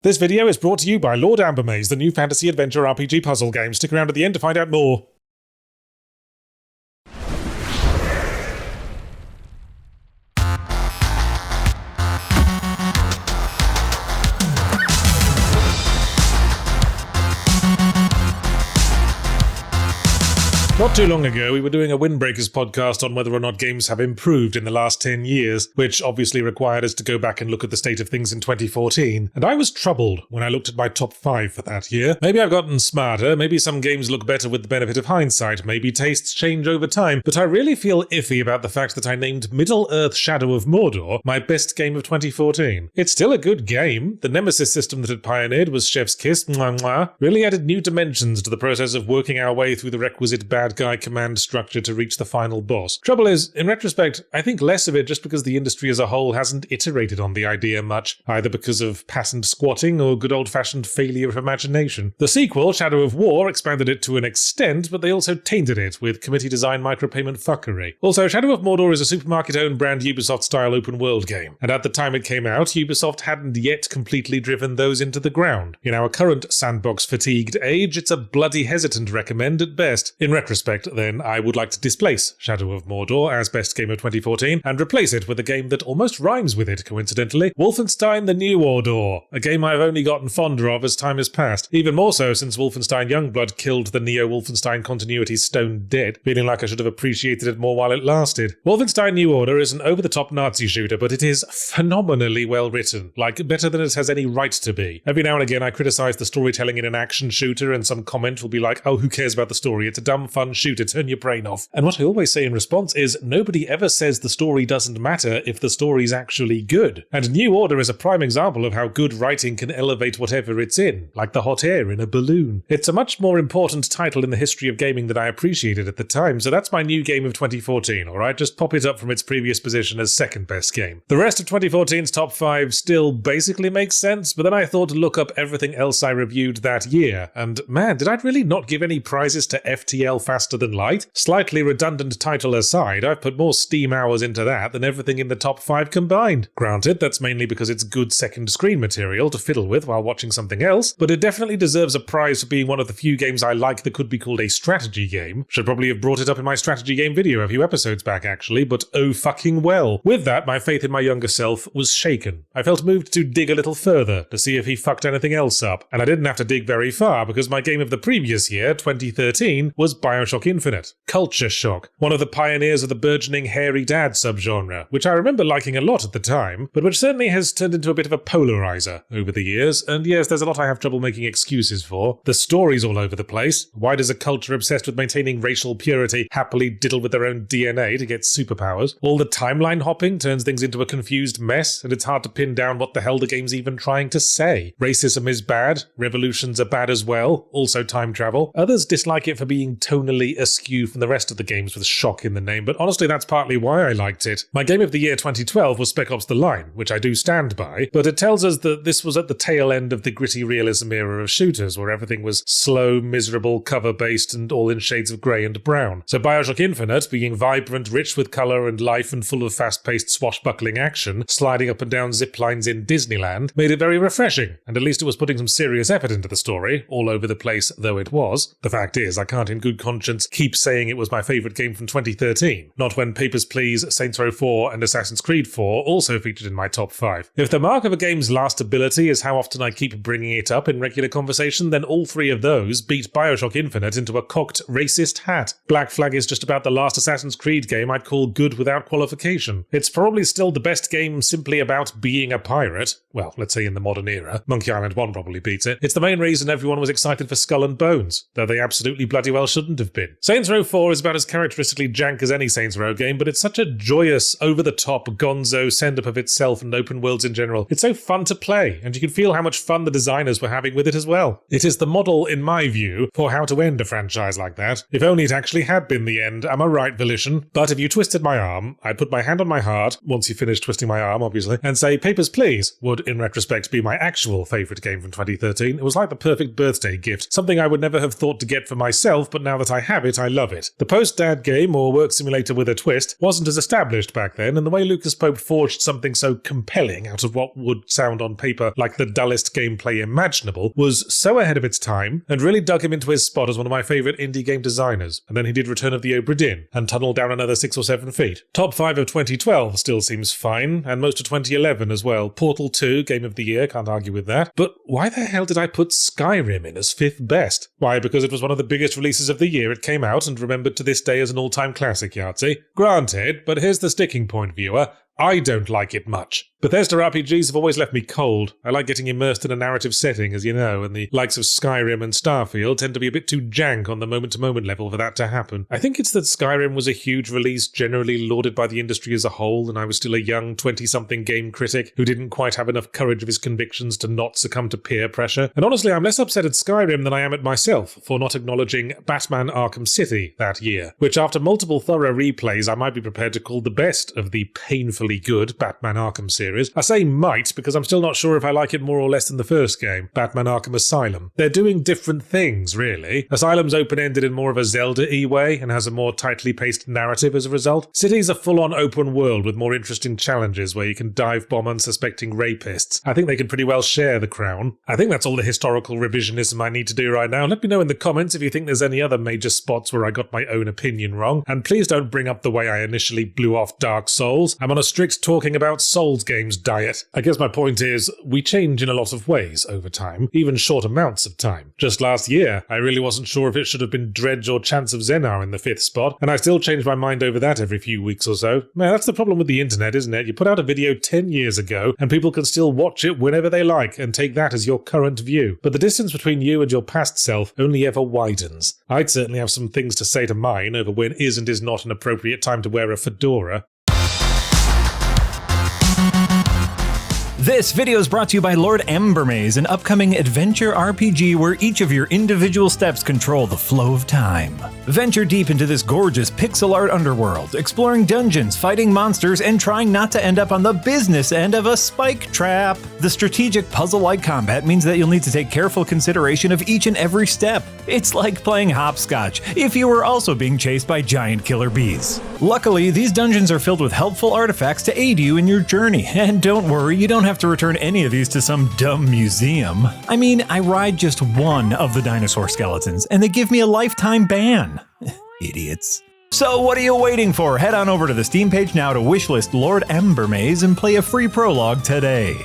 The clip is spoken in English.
This video is brought to you by Lord Ambermaze, the new fantasy adventure RPG puzzle game. Stick around at the end to find out more. Not too long ago, we were doing a Windbreakers podcast on whether or not games have improved in the last 10 years, which obviously required us to go back and look at the state of things in 2014. And I was troubled when I looked at my top 5 for that year. Maybe I've gotten smarter, maybe some games look better with the benefit of hindsight, maybe tastes change over time, but I really feel iffy about the fact that I named Middle-earth: Shadow of Mordor my best game of 2014. It's still a good game. The Nemesis system that it pioneered was chef's kiss, really added new dimensions to the process of working our way through the requisite bad guy command structure to reach the final boss. Trouble is, in retrospect, I think less of it just because the industry as a whole hasn't iterated on the idea much, either because of patent squatting or good old-fashioned failure of imagination. The sequel, Shadow of War, expanded it to an extent, but they also tainted it with committee-design micropayment fuckery. Also, Shadow of Mordor is a supermarket-owned brand Ubisoft-style open-world game, and at the time it came out, Ubisoft hadn't yet completely driven those into the ground. In our current sandbox-fatigued age, it's a bloody hesitant recommend at best. In retrospect, then, I would like to displace Shadow of Mordor as best game of 2014 and replace it with a game that almost rhymes with it, coincidentally, Wolfenstein: The New Order, a game I've only gotten fonder of as time has passed, even more so since Wolfenstein Youngblood killed the Neo-Wolfenstein continuity stone dead, feeling like I should have appreciated it more while it lasted. Wolfenstein New Order is an over-the-top Nazi shooter, but it is phenomenally well written, like better than it has any right to be. Every now and again I criticise the storytelling in an action shooter and some comment will be like, oh, who cares about the story, it's a dumb fun shooter, turn your brain off. And what I always say in response is, nobody ever says the story doesn't matter if the story's actually good. And New Order is a prime example of how good writing can elevate whatever it's in, like the hot air in a balloon. It's a much more important title in the history of gaming than I appreciated at the time, so that's my new game of 2014, alright? Just pop it up from its previous position as second best game. The rest of 2014's top 5 still basically makes sense, but then I thought to look up everything else I reviewed that year, and man, did I really not give any prizes to FTL Faster Than Light? Slightly redundant title aside, I've put more Steam hours into that than everything in the top 5 combined. Granted, that's mainly because it's good second screen material to fiddle with while watching something else, but it definitely deserves a prize for being one of the few games I like that could be called a strategy game. Should probably have brought it up in my strategy game video a few episodes back actually, but oh fucking well. With that, my faith in my younger self was shaken. I felt moved to dig a little further to see if he fucked anything else up, and I didn't have to dig very far because my game of the previous year, 2013, was BioShock Infinite. Culture Shock, one of the pioneers of the burgeoning hairy dad subgenre, which I remember liking a lot at the time, but which certainly has turned into a bit of a polarizer over the years, and yes, there's a lot I have trouble making excuses for. The story's all over the place. Why does a culture obsessed with maintaining racial purity happily diddle with their own DNA to get superpowers? All the timeline hopping turns things into a confused mess, and it's hard to pin down what the hell the game's even trying to say. Racism is bad, revolutions are bad as well, also time travel. Others dislike it for being tonally askew from the rest of the games with shock in the name, but honestly that's partly why I liked it. My game of the year 2012 was Spec Ops: The Line, which I do stand by, but it tells us that this was at the tail end of the gritty realism era of shooters, where everything was slow, miserable, cover-based, and all in shades of grey and brown. So BioShock Infinite, being vibrant, rich with colour and life and full of fast-paced swashbuckling action, sliding up and down zip lines in Disneyland, made it very refreshing, and at least it was putting some serious effort into the story, all over the place though it was. The fact is, I can't in good conscience keep saying it was my favourite game from 2013, not when Papers, Please, Saints Row 4 and Assassin's Creed 4 also featured in my top 5. If the mark of a game's lastability is how often I keep bringing it up in regular conversation, then all 3 of those beat BioShock Infinite into a cocked racist hat. Black Flag is just about the last Assassin's Creed game I'd call good without qualification. It's probably still the best game simply about being a pirate. Well, let's say in the modern era. Monkey Island 1 probably beats it. It's the main reason everyone was excited for Skull and Bones, though they absolutely bloody well shouldn't have been. Saints Row 4 is about as characteristically jank as any Saints Row game, but it's such a joyous, over-the-top, gonzo send-up of itself and open worlds in general. It's so fun to play, and you can feel how much fun the designers were having with it as well. It is the model, in my view, for how to end a franchise like that. If only it actually had been the end, am I right, Volition? But if you twisted my arm, I'd put my hand on my heart, once you finish twisting my arm, obviously, and say Papers, Please would, in retrospect, be my actual favourite game from 2013. It was like the perfect birthday gift, something I would never have thought to get for myself, but now that I I have it, I love it. The post-dad game, or work simulator with a twist, wasn't as established back then, and the way Lucas Pope forged something so compelling out of what would sound on paper like the dullest gameplay imaginable was so ahead of its time, and really dug him into his spot as one of my favourite indie game designers. And then he did Return of the Obra Dinn, and tunneled down another 6 or 7 feet. Top 5 of 2012 still seems fine, and most of 2011 as well. Portal 2, Game of the Year, can't argue with that. But why the hell did I put Skyrim in as 5th best? Why, because it was one of the biggest releases of the year it came out, and remembered to this day as an all-time classic, Yahtzee. Granted, but here's the sticking point, viewer. I don't like it much. Bethesda RPGs have always left me cold. I like getting immersed in a narrative setting, as you know, and the likes of Skyrim and Starfield tend to be a bit too jank on the moment-to-moment level for that to happen. I think it's that Skyrim was a huge release generally lauded by the industry as a whole, and I was still a young 20-something game critic who didn't quite have enough courage of his convictions to not succumb to peer pressure. And honestly, I'm less upset at Skyrim than I am at myself for not acknowledging Batman Arkham City that year, which after multiple thorough replays I might be prepared to call the best of the painfully good Batman Arkham series. I say might because I'm still not sure if I like it more or less than the first game, Batman Arkham Asylum. They're doing different things, really. Asylum's open-ended in more of a Zelda-y way and has a more tightly paced narrative as a result. City's a full-on open world with more interesting challenges where you can dive bomb unsuspecting rapists. I think they can pretty well share the crown. I think that's all the historical revisionism I need to do right now. Let me know in the comments if you think there's any other major spots where I got my own opinion wrong, and please don't bring up the way I initially blew off Dark Souls. I'm on a strict talking about Souls games diet. I guess my point is, we change in a lot of ways over time, even short amounts of time. Just last year, I really wasn't sure if it should have been Dredge or Chance of Xenar in the 5th spot, and I still change my mind over that every few weeks or so. Man, that's the problem with the internet, isn't it? You put out a video 10 years ago, and people can still watch it whenever they like, and take that as your current view. But the distance between you and your past self only ever widens. I'd certainly have some things to say to mine over when is and is not an appropriate time to wear a fedora. This video is brought to you by Lord Embermaze, an upcoming adventure RPG where each of your individual steps control the flow of time. Venture deep into this gorgeous pixel art underworld, exploring dungeons, fighting monsters, and trying not to end up on the business end of a spike trap. The strategic puzzle-like combat means that you'll need to take careful consideration of each and every step. It's like playing hopscotch if you were also being chased by giant killer bees. Luckily, these dungeons are filled with helpful artifacts to aid you in your journey, and don't worry, you don't have to return any of these to some dumb museum. I mean, I ride just one of the dinosaur skeletons, and they give me a lifetime ban. Idiots. So what are you waiting for? Head on over to the Steam page now to wishlist Lord Embermaze and play a free prologue today.